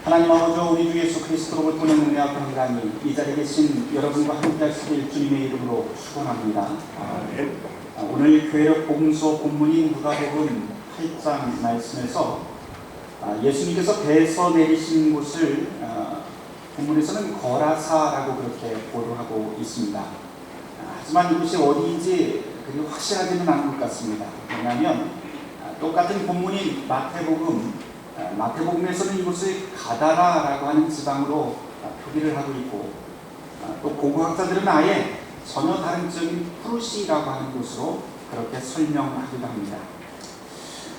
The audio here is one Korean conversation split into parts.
하나님 아버지, 우리 주 예수 그리스도로 보낸 은혜와 평강이 이 자리에 계신 여러분과 함께 하시길 주님의 이름으로 축원합니다. 오늘 교회력 복음서 본문인 누가복음 8장 말씀에서 예수님께서 배에서 내리신 곳을 본문에서는 거라사라고 그렇게 보도하고 있습니다. 하지만 이곳이 어디인지 그리 확실하지는 않은 것 같습니다. 왜냐하면 똑같은 본문인 마태복음에서는 이곳을 가다라라고 하는 지방으로 표기를 하고 있고, 또 고고학자들은 아예 전혀 다른 지역인 프루시라고 하는 곳으로 그렇게 설명하기도 합니다.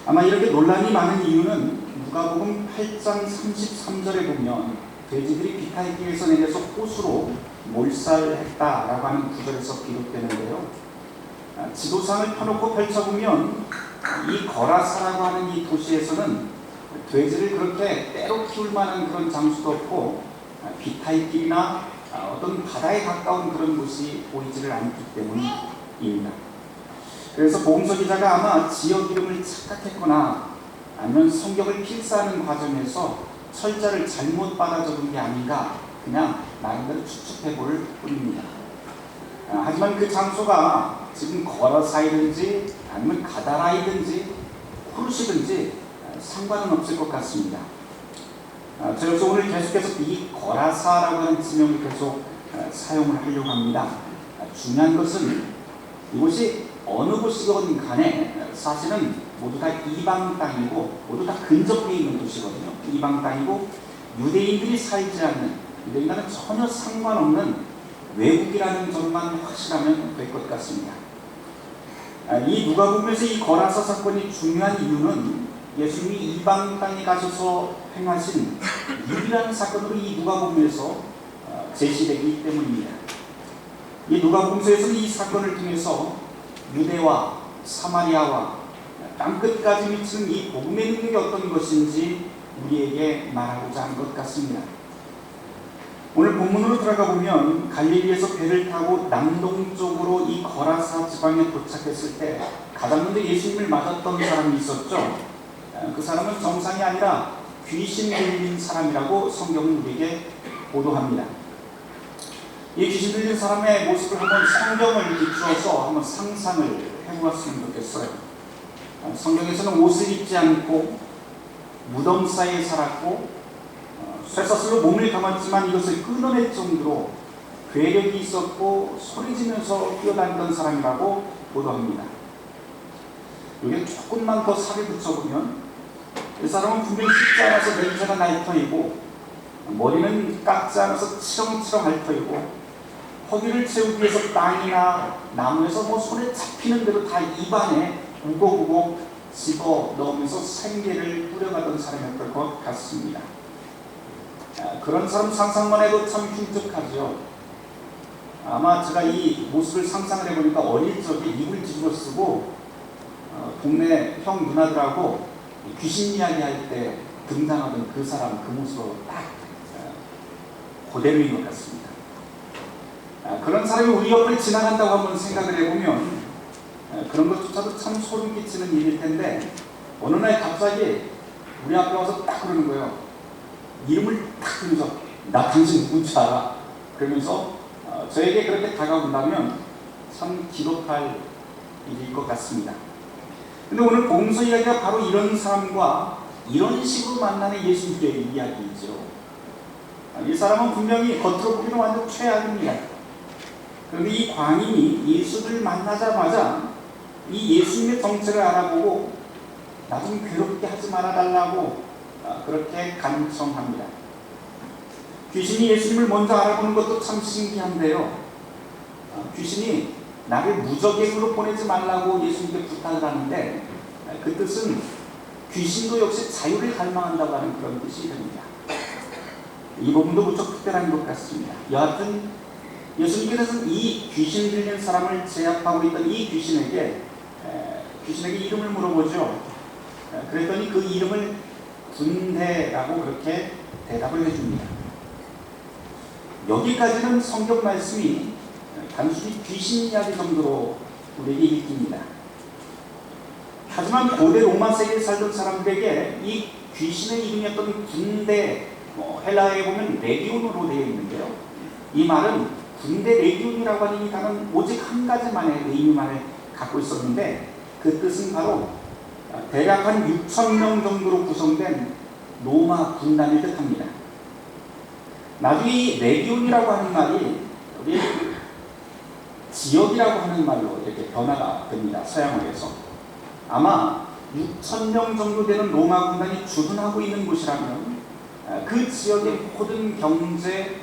아마 이렇게 논란이 많은 이유는 누가복음 8장 33절에 보면 돼지들이 비타이기에서 내려서 호수로 몰살했다라고 하는 구절에서 기록되는데요. 지도상을 펴놓고 펼쳐보면 이 거라사라고 하는 이 도시에서는 돼지를 그렇게 때로 키울 만한 그런 장소도 없고, 비타이길이나 어떤 바다에 가까운 그런 곳이 보이지를 않기 때문입니다. 그래서 복음서 기자가 아마 지역 이름을 착각했거나 아니면 성경을 필사하는 과정에서 철자를 잘못 받아 적은 게 아닌가, 그냥 나름대로 추측해 볼 뿐입니다. 하지만 그 장소가 지금 거라사이든지 아니면 가다라이든지 후르시든지 상관은 없을 것 같습니다. 그래서 오늘 계속해서 이 거라사라고 하는 지명을 계속 사용을 하려고 합니다. 중요한 것은 이곳이 어느 곳이건 간에 사실은 모두 다 이방 땅이고 모두 다 근접해 있는 도시거든요. 이방 땅이고 유대인들이 살지 않는, 유대인과는 전혀 상관없는 외국이라는 점만 확실하면 될 것 같습니다. 이 누가복음에서 이 거라사 사건이 중요한 이유는 예수님이 이방 땅에 가셔서 행하신 유일한 사건으로 이 누가복음에서 제시되기 때문입니다. 이 누가복음서에서는 이 사건을 통해서 유대와 사마리아와 땅끝까지 미치는 이 복음의 능력이 어떤 것인지 우리에게 말하고자 한 것 같습니다. 오늘 본문으로 들어가 보면 갈릴리에서 배를 타고 남동쪽으로 이 거라사 지방에 도착했을 때 가장 먼저 예수님을 맞았던 사람이 있었죠. 그 사람은 정상이 아니라 귀신 들린 사람이라고 성경은 우리에게 보도합니다. 이 귀신 들린 사람의 모습을 한번 성경을 비추어서 한번 상상을 해보았으면 좋겠어요. 성경에서는 옷을 입지 않고 무덤 사이에 살았고 쇠사슬로 몸을 감았지만 이것을 끊어낼 정도로 괴력이 있었고 소리지면서 뛰어다니던 사람이라고 보도합니다. 여기에 조금만 더 살을 붙여보면 이 사람은 분명히 씻지 않아서 냄새가 날 터이고, 머리는 깎지 않아서 치렁치렁 할 터이고, 허기를 채우기 위해서 땅이나 나무에서 손에 잡히는 대로 다 입안에 우걱우걱 집어 넣으면서 생계를 뿌려가던 사람이었던 것 같습니다. 그런 사람 상상만 해도 참 흉측하죠. 아마 제가 이 모습을 상상을 해보니까 어릴 적에 이불 뒤집어 쓰고 동네 형 누나들하고 귀신 이야기 할 때 등장하던 그 사람, 그 모습으로 딱 그대로인 것 같습니다. 그런 사람이 우리 옆을 지나간다고 한번 생각을 해보면 그런 것조차도 참 소름 끼치는 일일 텐데, 어느 날 갑자기 우리 앞에 와서 딱 그러는 거예요. 이름을 딱 부르면서 나 당신 누군지 알아? 그러면서 저에게 그렇게 다가온다면 참 기겁할 일일 것 같습니다. 근데 오늘 복음서 이야기가 바로 이런 사람과 이런 식으로 만나는 예수님의 이야기이죠. 이 사람은 분명히 겉으로 보기는 완전 최악입니다. 그런데 이 광인이 예수를 만나자마자 이 예수님의 정체를 알아보고 나 좀 괴롭게 하지 말아달라고 그렇게 간청합니다. 귀신이 예수님을 먼저 알아보는 것도 참 신기한데요. 귀신이 나를 무적행으로 보내지 말라고 예수님께 부탁을 하는데, 그 뜻은 귀신도 역시 자유를 갈망한다고 하는 그런 뜻이 됩니다. 이 부분도 무척 특별한 것 같습니다. 여하튼 예수님께서는 이 귀신 들린 사람을 제압하고 있던 이 귀신에게 이름을 물어보죠. 그랬더니 그 이름을 군대라고 그렇게 대답을 해줍니다. 여기까지는 성경 말씀이 단순히 귀신 이야기 정도로 우리에게 읽힙니다. 하지만 고대 로마 세계에 살던 사람들에게 이 귀신의 이름이었던 군대 헬라어에 보면 레기온으로 되어 있는데요. 이 말은 군대 레기온이라고 하는 이 단어는 오직 한 가지만의 의미만을 갖고 있었는데, 그 뜻은 바로 대략 한 6,000명 정도로 구성된 로마 군단을 뜻합니다. 나중에 이 레기온이라고 하는 말이 우리 지역이라고 하는 말로 이렇게 변화가 됩니다. 서양어에서. 아마 6,000명 정도 되는 로마 군단이 주둔하고 있는 곳이라면 그 지역의 모든 경제,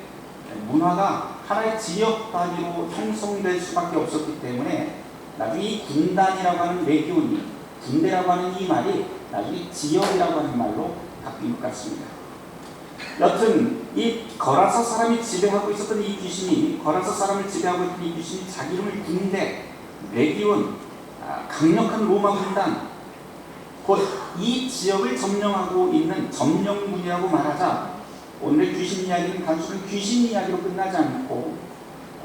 문화가 하나의 지역 단위로 형성될 수밖에 없었기 때문에 나중에 이 군단이라고 하는 레기온이, 군대라고 하는 이 말이 나중에 지역이라고 하는 말로 바뀐 것 같습니다. 여튼 이 거라사 사람이 지배하고 있었던 이 귀신이, 거라사 사람을 지배하고 있던 이 귀신이 자기 이름을 군대, 레기온, 강력한 로마 군단, 곧 이 지역을 점령하고 있는 점령군이라고 말하자, 오늘의 귀신 이야기는 단순히 귀신 이야기로 끝나지 않고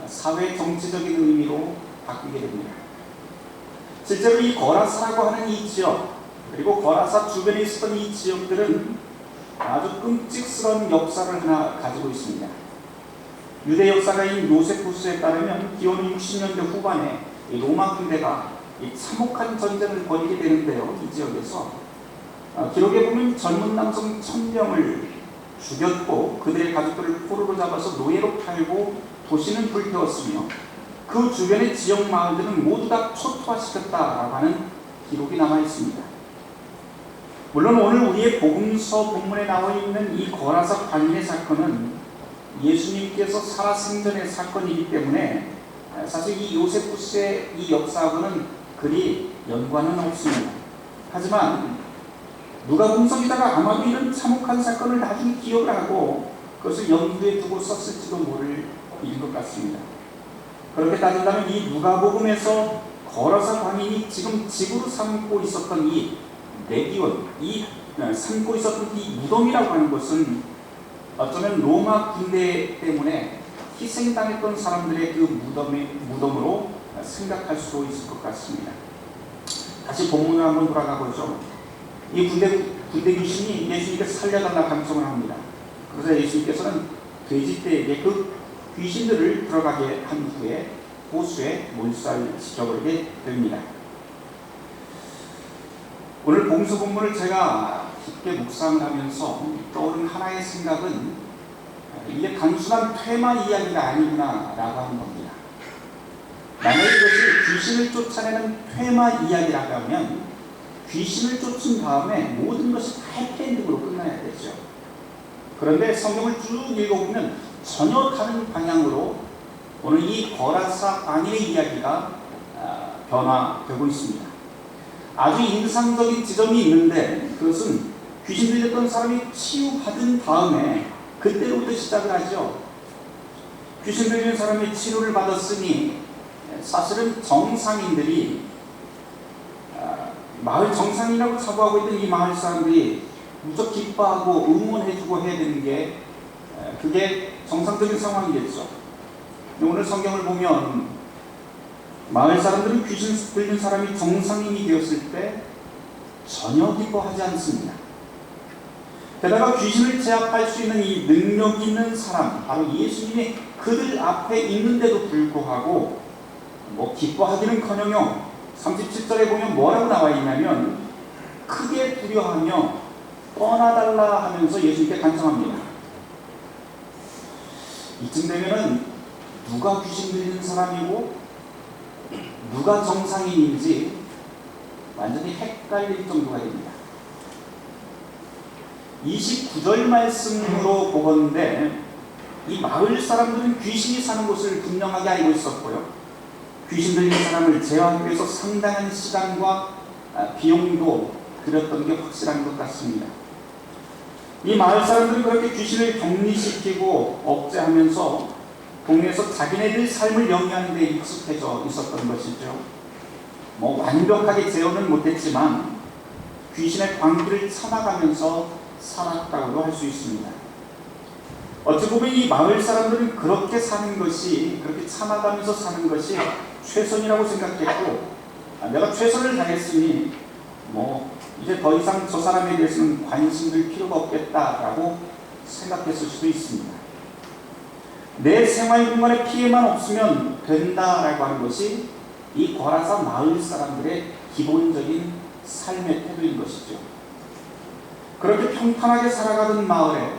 사회 정치적인 의미로 바뀌게 됩니다. 실제로 이 거라사라고 하는 이 지역, 그리고 거라사 주변에 있었던 이 지역들은 아주 끔찍스러운 역사를 하나 가지고 있습니다. 유대 역사가인 요세푸스에 따르면 기원 60년대 후반에 이 로마 군대가 이 참혹한 전쟁을 벌이게 되는데요. 이 지역에서 기록에 보면 젊은 남성 1,000명을 죽였고 그들의 가족들을 포로로 잡아서 노예로 팔고 도시는 불태웠으며 그 주변의 지역 마을들은 모두 다 초토화시켰다라고 하는 기록이 남아 있습니다. 물론 오늘 우리의 복음서 본문에 나와 있는 이 거라사 관인의 사건은 예수님께서 살아생전의 사건이기 때문에 사실 이 요세푸스의 이 역사하고는 그리 연관은 없습니다. 하지만 누가복음 기자가 아마도 이런 참혹한 사건을 나중에 기억을 하고 그것을 염두에 두고 썼을지도 모를 일인 것 같습니다. 그렇게 따진다면 이 누가복음에서 거라사 관인이 지금 집으로 삼고 있었던 이 레기온, 이 삼고 있었던 이 무덤이라고 하는 것은 어쩌면 로마 군대 때문에 희생당했던 사람들의 그 무덤으로 생각할 수 있을 것 같습니다. 다시 본문을 한번 돌아가 보죠. 이 군대 귀신이 예수님께 살려달라 간청을 합니다. 그래서 예수님께서는 돼지떼에게 그 귀신들을 들어가게 한 후에 호수에 몰살시켜버리게 됩니다. 오늘 복음서 본문을 제가 깊게 묵상을 하면서 떠오른 하나의 생각은 이게 단순한 퇴마 이야기가 아니구나라고 하는 겁니다. 만약 이것이 귀신을 쫓아내는 퇴마 이야기라고 하면 귀신을 쫓은 다음에 모든 것이 다 해피엔딩으로 끝나야 되죠. 그런데 성경을 쭉 읽어보면 전혀 다른 방향으로 오늘 이 거라사 관인의 이야기가 변화되고 있습니다. 아주 인상적인 지점이 있는데 그것은 귀신 들렸던 사람이 치유받은 다음에 그때로부터 시작을 하죠. 귀신 들린 사람이 치료를 받았으니 사실은 정상인들이 마을 정상이라고 자부하고 있던 이 마을 사람들이 무척 기뻐하고 응원해주고 해야 되는 게 그게 정상적인 상황이겠죠. 오늘 성경을 보면 마을 사람들은 귀신 들린 사람이 정상인이 되었을 때 전혀 기뻐하지 않습니다. 게다가 귀신을 제압할 수 있는 이 능력 있는 사람, 바로 예수님이 그들 앞에 있는데도 불구하고 기뻐하기는커녕 37절에 보면 뭐라고 나와 있냐면 크게 두려워하며 떠나달라 하면서 예수님께 간청합니다. 이쯤 되면은 누가 귀신 들리는 사람이고 누가 정상인인지 완전히 헷갈릴 정도가 됩니다. 29절 말씀으로 보건대 이 마을 사람들은 귀신이 사는 곳을 분명하게 알고 있었고요. 귀신 들린 사람을 제어하기 위해서 상당한 시간과 비용도 들였던 게 확실한 것 같습니다. 이 마을 사람들은 그렇게 귀신을 격리시키고 억제하면서 동네에서 자기네들 삶을 영위하는 데 익숙해져 있었던 것이죠. 완벽하게 제어는 못했지만 귀신의 광기를 참아가면서 살았다고도 할 수 있습니다. 어찌 보면 이 마을 사람들은 그렇게 사는 것이, 그렇게 참아가면서 사는 것이 최선이라고 생각했고, 내가 최선을 다했으니 이제 더 이상 저 사람에 대해서는 관심 들 필요가 없겠다라고 생각했을 수도 있습니다. 내 생활 공간에 피해만 없으면 된다라고 하는 것이 이 거라사 마을 사람들의 기본적인 삶의 태도인 것이죠. 그렇게 평탄하게 살아가던 마을에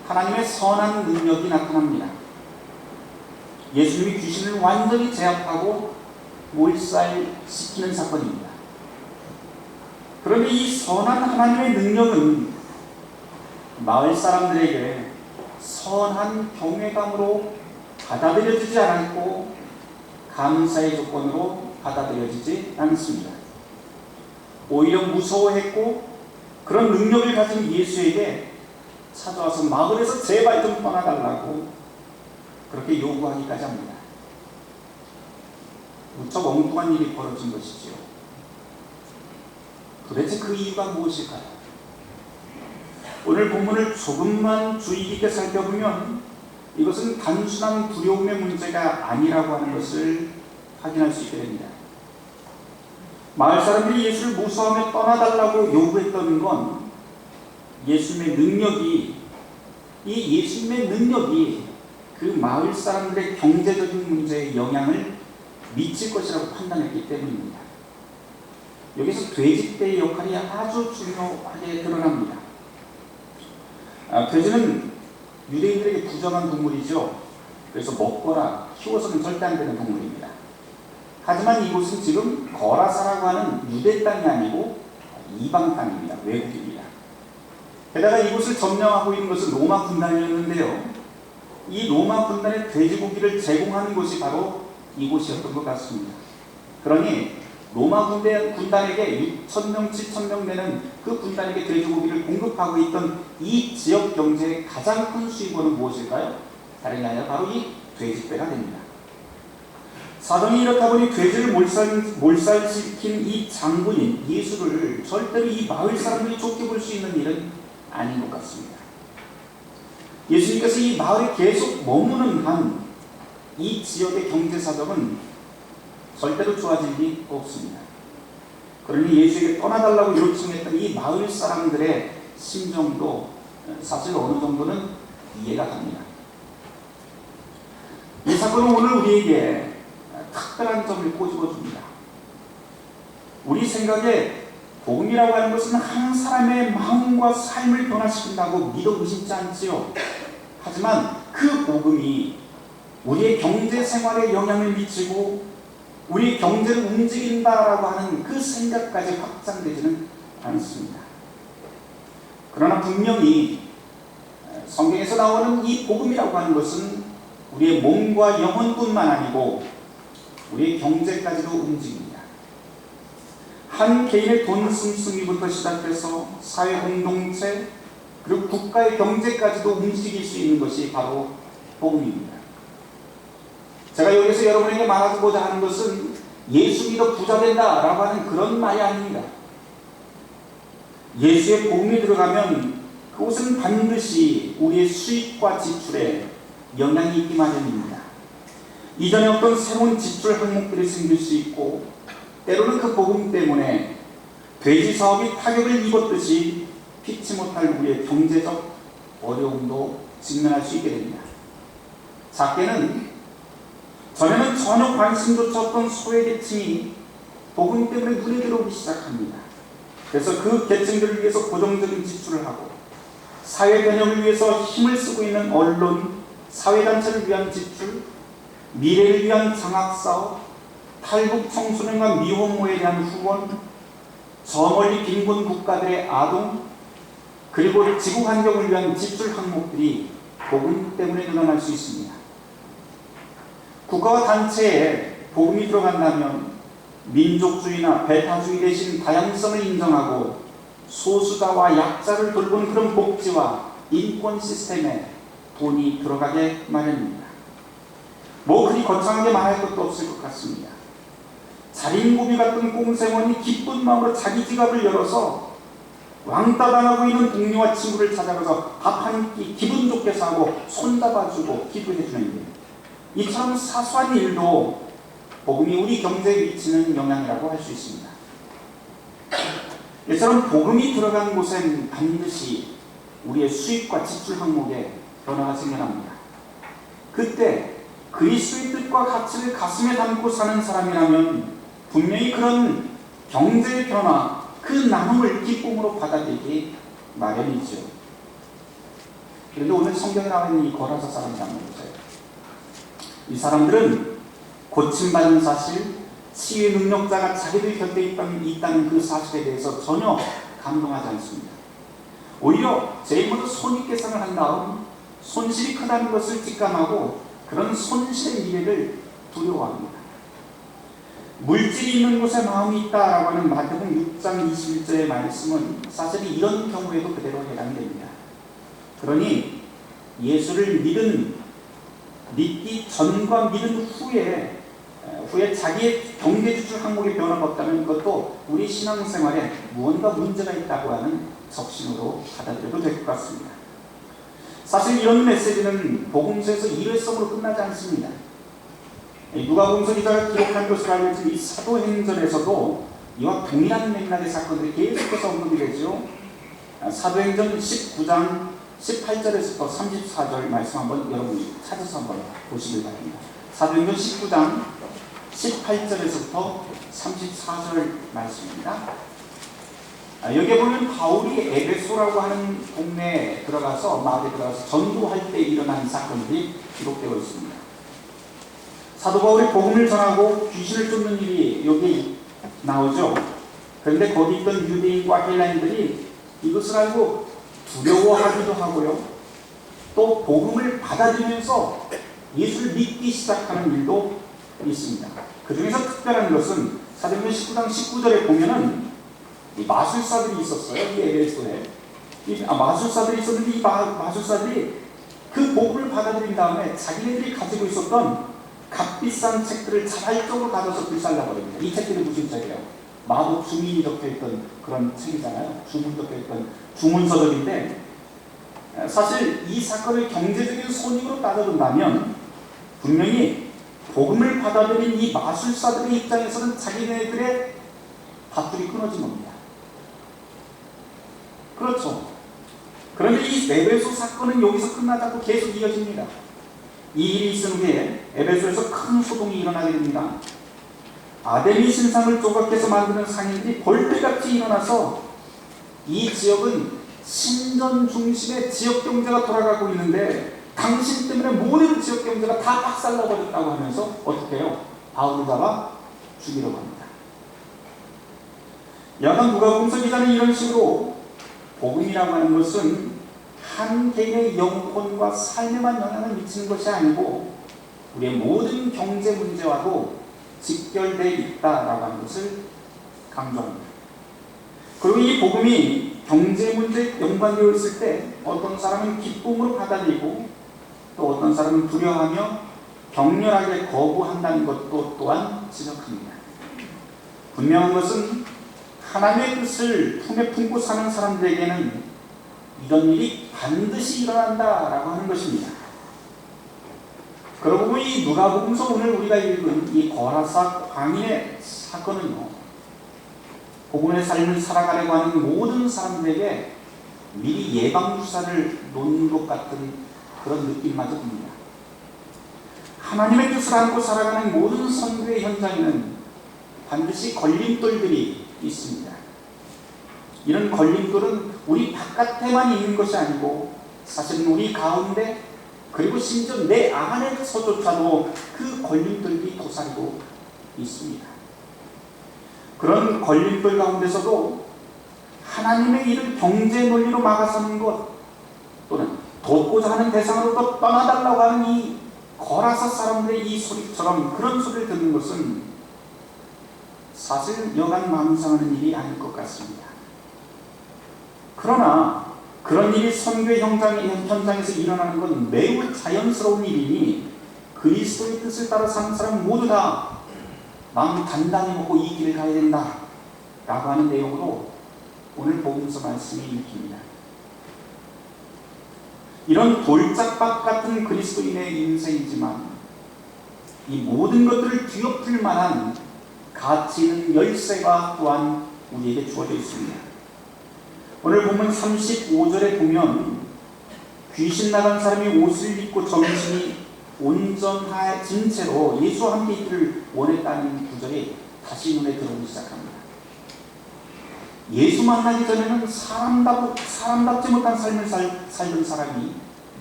하나님의 선한 능력이 나타납니다. 예수님이 귀신을 완전히 제압하고 몰살시키는 사건입니다. 그런데 이 선한 하나님의 능력은 마을 사람들에게 선한 경외감으로 받아들여지지 않았고 감사의 조건으로 받아들여지지 않습니다. 오히려 무서워했고 그런 능력을 가진 예수에게 찾아와서 마을에서 제발 좀 떠나달라고 그렇게 요구하기까지 합니다. 무척 엉뚱한 일이 벌어진 것이지요. 도대체 그 이유가 무엇일까요? 오늘 본문을 조금만 주의 깊게 살펴보면 이것은 단순한 두려움의 문제가 아니라고 하는 것을 확인할 수 있게 됩니다. 마을 사람들이 예수를 무서워하며 떠나달라고 요구했던 건 예수님의 능력이 그 마을 사람들의 경제적인 문제에 영향을 미칠 것이라고 판단했기 때문입니다. 여기서 돼지떼의 역할이 아주 중요하게 드러납니다. 돼지는 유대인들에게 부정한 동물이죠. 그래서 먹거나 키워서는 절대 안 되는 동물입니다. 하지만 이곳은 지금 거라사라고 하는 유대 땅이 아니고 이방 땅입니다. 외국입니다. 게다가 이곳을 점령하고 있는 것은 로마 군단이었는데요. 이 로마 군단의 돼지고기를 제공하는 곳이 바로 이곳이었던 것 같습니다. 그러니 로마 군단에게 6,000명, 7,000명 되는 그 군단에게 돼지고기를 공급하고 있던 이 지역 경제의 가장 큰 수입원은 무엇일까요? 다름이 아니라 바로 이 돼지떼가 됩니다. 사정이 이렇다 보니 돼지를 몰살시킨 이 장군인 예수를 절대로 이 마을 사람들이 좋게 볼 수 있는 일은 아닌 것 같습니다. 예수님께서 이 마을에 계속 머무는 한 이 지역의 경제 사정은 절대로 좋아질 리 없습니다. 그러니 예수에게 떠나달라고 요청했던 이 마을 사람들의 심정도 사실 어느 정도는 이해가 갑니다. 이 사건은 오늘 우리에게 특별한 점을 꼬집어줍니다. 우리 생각에 복음이라고 하는 것은 한 사람의 마음과 삶을 변화시킨다고 믿어 의심치 않지요. 하지만 그 복음이 우리의 경제 생활에 영향을 미치고 우리 경제를 움직인다라고 하는 그 생각까지 확장되지는 않습니다. 그러나 분명히 성경에서 나오는 이 복음이라고 하는 것은 우리의 몸과 영혼뿐만 아니고 우리의 경제까지도 움직입니다. 한 개인의 돈 씀씀이부터 시작해서 사회 공동체 그리고 국가의 경제까지도 움직일 수 있는 것이 바로 복음입니다. 제가 여기서 여러분에게 말하고자 하는 것은 예수 믿어 부자 된다라고 하는 그런 말이 아닙니다. 예수의 복음이 들어가면 그것은 반드시 우리의 수입과 지출에 영향이 있기 마련입니다. 이전에 어떤 새로운 지출 항목들이 생길 수 있고 때로는 그 복음 때문에 돼지 사업이 타격을 입었듯이 피치 못할 우리의 경제적 어려움도 직면할 수 있게 됩니다. 작게는 전에는 전혀 관심조차 없던 소외계층이 복음 때문에 눈에 들어오기 시작합니다. 그래서 그 계층들을 위해서 고정적인 지출을 하고 사회 변혁을 위해서 힘을 쓰고 있는 언론, 사회단체를 위한 지출, 미래를 위한 장학사업, 탈북 청소년과 미혼모에 대한 후원, 저 멀리 빈곤 국가들의 아동, 그리고 지구 환경을 위한 지출 항목들이 복음 때문에 늘어날 수 있습니다. 국가와 단체에 복음이 들어간다면 민족주의나 배타주의 대신 다양성을 인정하고 소수자와 약자를 돌보는 그런 복지와 인권 시스템에 돈이 들어가게 마련입니다. 뭐 그리 거창하게 말할 것도 없을 것 같습니다. 자린고비 같은 공생원이 기쁜 마음으로 자기 지갑을 열어서 왕따 당하고 있는 동료와 친구를 찾아가서 밥 한 끼 기분 좋게 사고 손잡아주고 기도해주는 일, 이처럼 사소한 일도 복음이 우리 경제에 미치는 영향이라고 할 수 있습니다. 이처럼 복음이 들어간 곳엔 반드시 우리의 수입과 지출 항목에 변화가 생겨납니다. 그때 그리스도의 뜻과 가치를 가슴에 담고 사는 사람이라면 분명히 그런 경제의 변화, 그 나눔을 기쁨으로 받아들이기 마련이죠. 그런데 오늘 성경에 나와 있는 이 고라사 사람이라는 거죠. 이 사람들은 고침받은 사실, 치유의 능력자가 자기들 곁에 있다는 그 사실에 대해서 전혀 감동하지 않습니다. 오히려 제일 먼저 손익계산을 한 다음 손실이 크다는 것을 직감하고 그런 손실의 미래를 두려워합니다. 물질이 있는 곳에 마음이 있다라고 하는 마태복음 6장 21절의 말씀은 사실 이런 경우에도 그대로 해당이 됩니다. 그러니 예수를 믿기 전과 믿은 후에 자기의 경제지출 항목의 변화가 없다면 그것도 우리 신앙생활에 무언가 문제가 있다고 하는 적신으로 받아들여도 될 것 같습니다. 사실 이런 메시지는 복음서에서 일회성으로 끝나지 않습니다. 누가복음서 기자가 기록한 것으로 알려진 이 사도행전에서도 이와 동일한 맥락의 사건들이 계속해서 언급이 되죠. 사도행전 19장 18절에서부터 34절 말씀 한번 여러분이 찾아서 한번 보시길 바랍니다. 사도행전 19장 18절에서부터 34절 말씀입니다. 여기에 보면 바울이 에베소라고 하는 동네에 들어가서 마을에 들어가서 전도할 때 일어난 사건들이 기록되어 있습니다. 사도 바울이 복음을 전하고 귀신을 쫓는 일이 여기 나오죠. 그런데 거기 있던 유대인과 헬라인들이 이것을 알고 두려워하기도 하고요. 또 복음을 받아들이면서 예수를 믿기 시작하는 일도 있습니다. 그 중에서 특별한 것은 사도행전 19장 19절에 보면은 이 마술사들이 있었어요. 이 에베소에 마술사들이 있었는데 이 마술사들이 그 복음을 받아들인 다음에 자기네들이 가지고 있었던 값비싼 책들을 자발적으로 가져서 불살라버립니다. 이 책들이 무슨 책이에요? 마법 주민이 적혀있던 그런 책이잖아요. 주문 적혀있던 주문서적인데 사실 이 사건을 경제적인 손익으로 따져본다면 분명히 복음을 받아들인 이 마술사들의 입장에서는 자기네들의 밧줄이 끊어진 겁니다. 그렇죠. 그런데 이 에베소 사건은 여기서 끝나지 않고 계속 이어집니다. 이 일이 있은 후에 에베소에서 큰 소동이 일어나게 됩니다. 아데미 신상을 조각해서 만드는 상인들이 벌떼같이 일어나서 이 지역은 신전 중심의 지역 경제가 돌아가고 있는데 당신 때문에 모든 지역 경제가 다 박살나버렸다고 하면서 어떻게 해요? 바울을 잡아 죽이려고 합니다. 여하간 누가복음서 기자는 이런 식으로 복음이라고 하는 것은 한 개인의 영혼과 삶에만 영향을 미치는 것이 아니고 우리의 모든 경제 문제와도 직결되어 있다라고 하는 것을 강조합니다. 그리고 이 복음이 경제 문제에 연관되어 있을 때 어떤 사람은 기쁨으로 받아들이고 또 어떤 사람은 두려워하며 격렬하게 거부한다는 것도 또한 지적합니다. 분명한 것은 하나님의 뜻을 품에 품고 사는 사람들에게는 이런 일이 반드시 일어난다라고 하는 것입니다. 그러고 보면 이 누가복음서 오늘 우리가 읽은 이 거라사 광인의 사건은요, 복음의 삶을 살아가려고 하는 모든 사람들에게 미리 예방주사를 놓는 것 같은 그런 느낌마저 듭니다. 하나님의 뜻을 안고 살아가는 모든 선교의 현장에는 반드시 걸림돌들이 있습니다. 이런 걸림돌은 우리 바깥에만 있는 것이 아니고 사실은 우리 가운데 그리고 심지어 내 안에서조차도 그 걸림돌이 도사리고 있습니다. 그런 걸림돌 가운데서도 하나님의 일을 경제 논리로 막아서는 것 또는 돕고자 하는 대상으로부터 떠나달라고 하는 이 거라사 사람들의 이 소리처럼 그런 소리를 듣는 것은 사실 여간 망상하는 일이 아닐 것 같습니다. 그러나 그런 일이 선교 현장에서 일어나는 건 매우 자연스러운 일이니 그리스도의 뜻을 따라 사는 사람 모두 다 마음 단단히 먹고 이 길을 가야 된다 라고 하는 내용으로 오늘 복음서 말씀이 읽힙니다. 이런 돌짝밭 같은 그리스도인의 인생이지만 이 모든 것들을 뒤엎을 만한 가치 있는 열쇠가 또한 우리에게 주어져 있습니다. 오늘 보면 35절에 보면 귀신 나간 사람이 옷을 입고 정신이 온전해진 채로 예수와 함께 있기를 원했다는 구절이 다시 눈에 들어오기 시작합니다. 예수 만나기 전에는 사람답지 못한 삶을 살던 사람이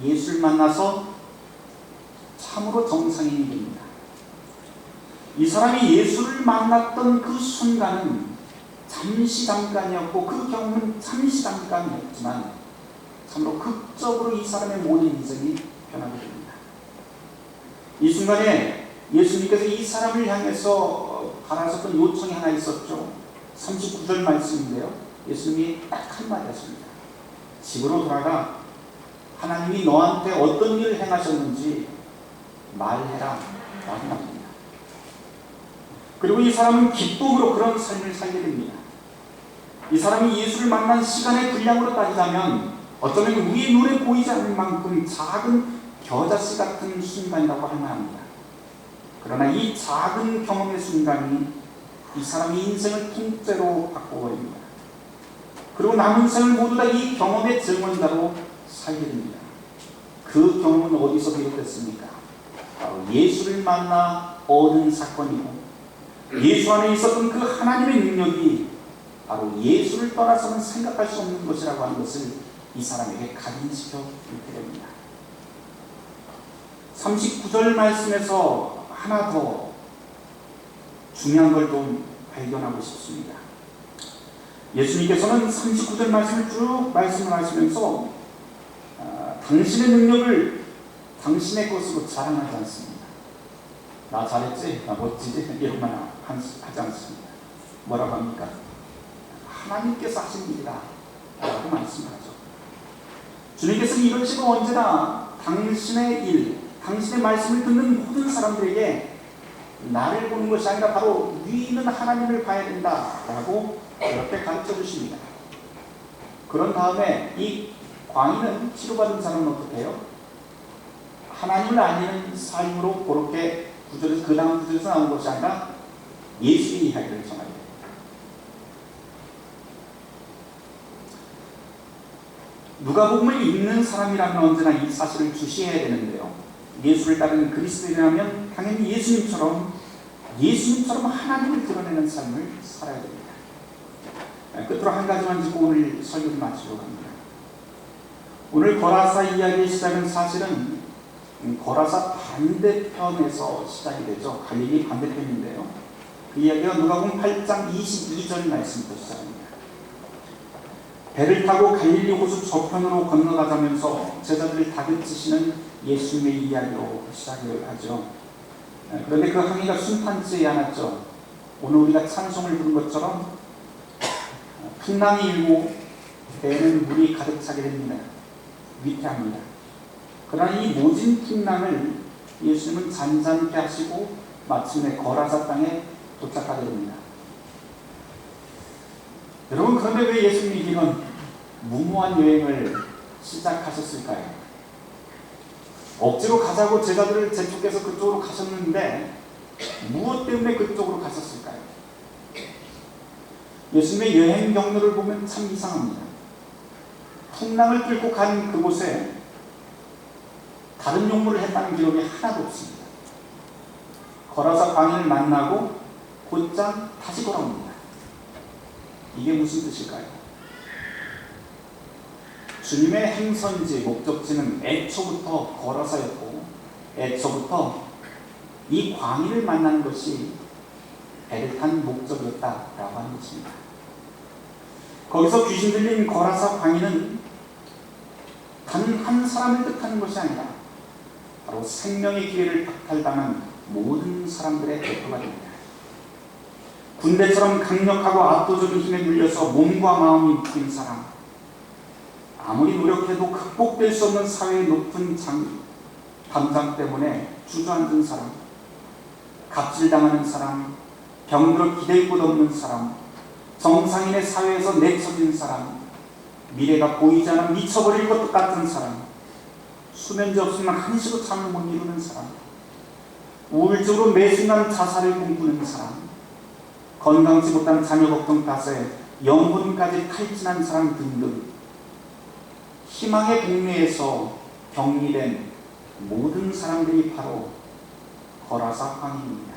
예수를 만나서 참으로 정상인이 됩니다. 이 사람이 예수를 만났던 그 순간은 잠깐이었고 그 경험은 잠깐이었지만 참으로 극적으로 이 사람의 모든 인생이 변하게 됩니다. 이 순간에 예수님께서 이 사람을 향해서 바라셨던 요청이 하나 있었죠. 39절 말씀인데요. 예수님이 딱 한마디 하십니다. 집으로 돌아가 하나님이 너한테 어떤 일을 행하셨는지 말해라 라고 말합니다. 그리고 이 사람은 기쁨으로 그런 삶을 살게 됩니다. 이 사람이 예수를 만난 시간의 분량으로 따지자면 어쩌면 우리 눈에 보이지 않을 만큼 작은 겨자씨 같은 순간이라고 할 만합니다. 그러나 이 작은 경험의 순간이 이 사람의 인생을 통째로 바꿔버립니다. 그리고 남은 생을 모두 다 이 경험의 증언자로 살게 됩니다. 그 경험은 어디서 비롯됐습니까? 바로 예수를 만나 얻은 사건이고 예수 안에 있었던 그 하나님의 능력이 바로 예수를 떠나서는 생각할 수 없는 것이라고 하는 것을 이 사람에게 각인시켜 이렇게 됩니다. 39절 말씀에서 하나 더 중요한 걸 좀 발견하고 싶습니다. 예수님께서는 39절 말씀을 쭉 말씀을 하시면서 당신의 능력을 당신의 것으로 자랑하지 않습니다. 나 잘했지? 나 멋지지? 이런 말 하지 않습니다. 뭐라고 합니까? 하나님께서 하신 일이다 라고 말씀하죠. 주님께서는 이런 식으로 언제나 당신의 일, 당신의 말씀을 듣는 모든 사람들에게 나를 보는 것이 아니라 바로 위에 있는 하나님을 봐야 된다라고 이렇게 가르쳐 주십니다. 그런 다음에 이 광인은 치료받은 사람은 어떻게 해요? 하나님을 알리는 삶으로 그렇게 구절에서 그 다음 구절에서 나온 것이 아니라 예수의 이야기를 전하게 됩니다. 누가복음을 읽는 사람이라면 언제나 이 사실을 주시해야 되는데요. 예수를 따르는 그리스도인이라면 당연히 예수님처럼 하나님을 드러내는 삶을 살아야 됩니다. 끝으로 한 가지만 짚고 오늘 설교를 마치려고 합니다. 오늘 거라사 이야기의 시작은 사실은 거라사 반대편에서 시작이 되죠. 갈릴리 반대편인데요. 그 이야기가 누가복음 8장 22절 말씀부터 시작합니다. 배를 타고 갈릴리 호수 저편으로 건너가자면서 제자들을 다그치시는 예수님의 이야기로 시작을 하죠. 그런데 그 항해가 순탄치 않았죠. 오늘 우리가 찬송을 부른 것처럼 풍랑이 일고 배에는 물이 가득 차게 됩니다. 위태합니다. 그러나 이 모진 풍랑을 예수님은 잔잔케 하시고 마침내 거라사 땅에 도착하게 됩니다. 여러분, 그런데 왜 예수님이 이런 무모한 여행을 시작하셨을까요? 억지로 가자고 제자들을 재촉해서 그쪽으로 가셨는데 무엇 때문에 그쪽으로 가셨을까요? 예수님의 여행 경로를 보면 참 이상합니다. 풍랑을 뚫고 간 그곳에 다른 용무를 했다는 기록이 하나도 없습니다. 걸어서 광인을 만나고 곧장 다시 돌아옵니다. 이게 무슨 뜻일까요? 주님의 행선지, 목적지는 애초부터 걸어서였고 애초부터 이 광인을 만나는 것이 배를 탄 목적이었다라고 하는 것입니다. 거기서 귀신 들린 거라사 광인은 단 한 사람을 뜻하는 것이 아니라 바로 생명의 기회를 박탈당한 모든 사람들의 대표가 됩니다. 군대처럼 강력하고 압도적인 힘에 눌려서 몸과 마음이 묶인 사람, 아무리 노력해도 극복될 수 없는 사회의 높은 담장 때문에 주저앉은 사람, 갑질당하는 사람, 병들어 기댈 곳 없는 사람, 정상인의 사회에서 내쳐진 사람, 미래가 보이지 않아 미쳐버릴 것 같은 사람, 수면제 없으면 한시도 잠을 못 이루는 사람, 우울증으로 매순간 자살을 꿈꾸는 사람, 건강치 못한 자녀 걱정 탓에 영혼까지 탈진한 사람 등등 희망의 동네에서 격리된 모든 사람들이 바로 거라사 황입니다.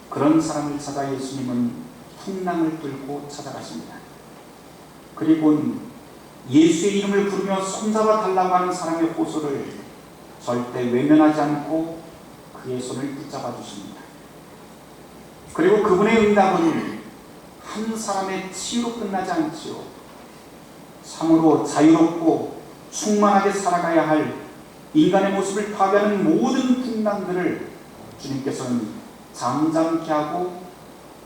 그런 사람을 찾아 예수님은 풍랑을 뚫고 찾아가십니다. 그리고 예수의 이름을 부르며 손잡아 달라고 하는 사람의 호소를 절대 외면하지 않고 그의 손을 붙잡아 주십니다. 그리고 그분의 응답은 한 사람의 치유로 끝나지 않지요. 참으로 자유롭고 충만하게 살아가야 할 인간의 모습을 파괴하는 모든 풍랑들을 주님께서는 잠잠케 하고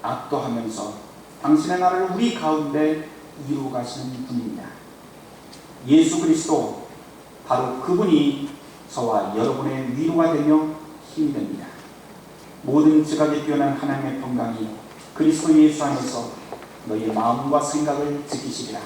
압도하면서 당신의 나라를 우리 가운데 이루어 가시는 분입니다. 예수 그리스도, 바로 그분이 저와 여러분의 위로가 되며 힘이 됩니다. 모든 지각에 뛰어난 하나님의 평강이 그리스도 예수 안에서 너희의 마음과 생각을 지키시리라.